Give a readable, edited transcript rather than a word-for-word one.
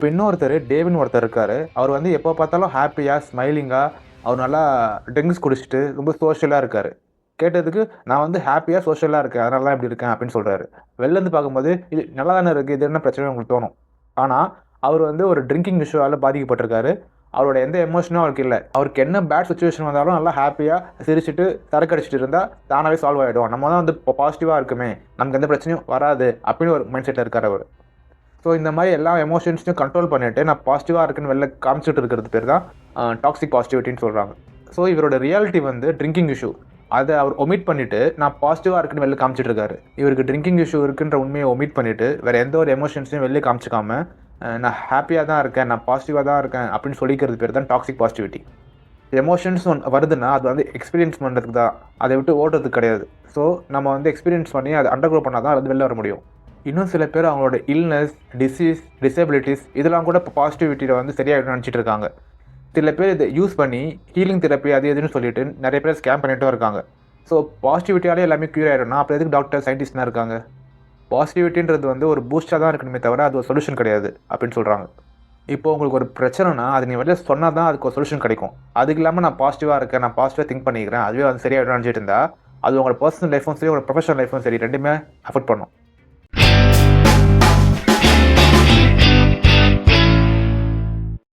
இப்போ இன்னொருத்தர் டேவின்னு ஒருத்தர் இருக்காரு. அவர் வந்து எப்போ பார்த்தாலும் ஹாப்பியா, ஸ்மைலிங்கா, அவர் நல்லா ட்ரிங்க்ஸ் குடிச்சிட்டு ரொம்ப சோஷியலா இருக்காரு. கேட்டதுக்கு நான் வந்து ஹாப்பியா, சோஷியலா இருக்கேன். அதனால தான் இப்படி இருக்கேன் அப்படின்னு சொல்றாரு. வெளிலருந்து பார்க்கும்போது இது நல்லா தானே இருக்கு. இது என்ன பிரச்சனை உங்களுக்கு தோணும். ஆனா, அவர் வந்து ஒரு ட்ரிங்கிங் இஷ்யூவால பாதிக்கப்பட்டிருக்காரு. அவரோட எந்த எமோஷனும் அவருக்கு இல்ல. அவருக்கு என்ன பேட் சிச்சுவேஷன் வந்தாலும் நல்லா ஹாப்பியா சிரிச்சுட்டு, சரக்கு அடிச்சுட்டு இருந்தா தானாவே சால்வ் ஆயிடும். நம்ம தான் வந்து பாசிட்டிவா இருக்குமே, நமக்கு எந்த பிரச்சனையும் வராது அப்படின்னு ஒரு மைண்ட் செட்ல இருக்காரு அவரு. ஸோ இந்த மாதிரி எல்லா எமோஷன்ஸையும் கண்ட்ரோல் பண்ணிட்டு நான் பாசிட்டிவாக இருக்குன்னு வெளில காமிச்சிட்டு இருக்கிறது பேர் தான் டாக்ஸிக் பாசிட்டிவிட்டின்னு சொல்கிறாங்க. ஸோ இவரோட ரியாலிட்டி வந்து ட்ரிங்கிங் இஷ்யூ. அதை அவர் ஒமிட் பண்ணிவிட்டு நான் பாசிட்டிவாக இருக்குன்னு வெளில காமிச்சிட்டு இருக்காரு. இவருக்கு ட்ரிங்கிங் இஷ்யூ இருக்குன்ற உண்மையை ஒமிட் பண்ணிவிட்டு வேறு எந்த ஒரு எமோஷன்ஸையும் வெளில காமிச்சிக்காம நான் ஹாப்பியாக தான் இருக்கேன், நான் பாசிட்டிவாக தான் இருக்கேன் அப்படின்னு சொல்லிக்கிறது பேர் தான் டாக்ஸிக் பாசிட்டிவிட்டி. எமோஷன்ஸ் வருதுன்னா அது வந்து எக்ஸ்பீரியன்ஸ் பண்ணுறதுக்கு தான், அதை விட்டு ஓடுறதுக்கு கிடையாது. ஸோ நம்ம வந்து எக்ஸ்பீரியன்ஸ் பண்ணி அதை அண்டர்க்ரோ பண்ணால் தான் அது வெளில வர முடியும். இன்னும் சில பேர் அவங்களோட இல்னஸ், டிசீஸ், டிசபிலிட்டிஸ் இதெல்லாம் கூட இப்போ பாசிட்டிவிட்டியில் வந்து சரியாகிடும் நினச்சிட்டு இருக்காங்க. சில பேர் இதை யூஸ் பண்ணி ஹீலிங் தெரப்பி அது எதுன்னு சொல்லிட்டு நிறைய பேர் ஸ்கேம் பண்ணிட்டும் இருக்காங்க. ஸோ பாசிட்டிவிட்டியாலே எல்லாமே க்யூர் ஆகிடும்னா அப்புறம் எதுக்கு டாக்டர், சயின்டிஸ்ட்லாம் இருக்காங்க? பாசிட்டிவிட்டின்றது வந்து ஒரு பூஸ்டாக தான் இருக்கணுமே தவிர அது ஒரு சொல்யூஷன் கிடையாது அப்படின்னு சொல்கிறாங்க. இப்போ உங்களுக்கு ஒரு பிரச்சனைனா அது நீ வெளில சொன்னால் தான் அதுக்கு ஒரு சொல்யூஷன் கிடைக்கும். அதுக்கு இல்லாமல் நான் பாசிட்டிவாக இருக்கேன், நான் பாசிட்டிவாக திங்க் பண்ணிக்கிறேன், அதுவே வந்து சரியாகிடும் நினச்சிட்டு இருந்தால் அது உங்களோட பர்சனல் லைஃபும் சரி, உங்களோட ப்ரொஃபஷனல் லைஃபும் சரி ரெண்டுமே அஃபெக்ட் பண்ணும்.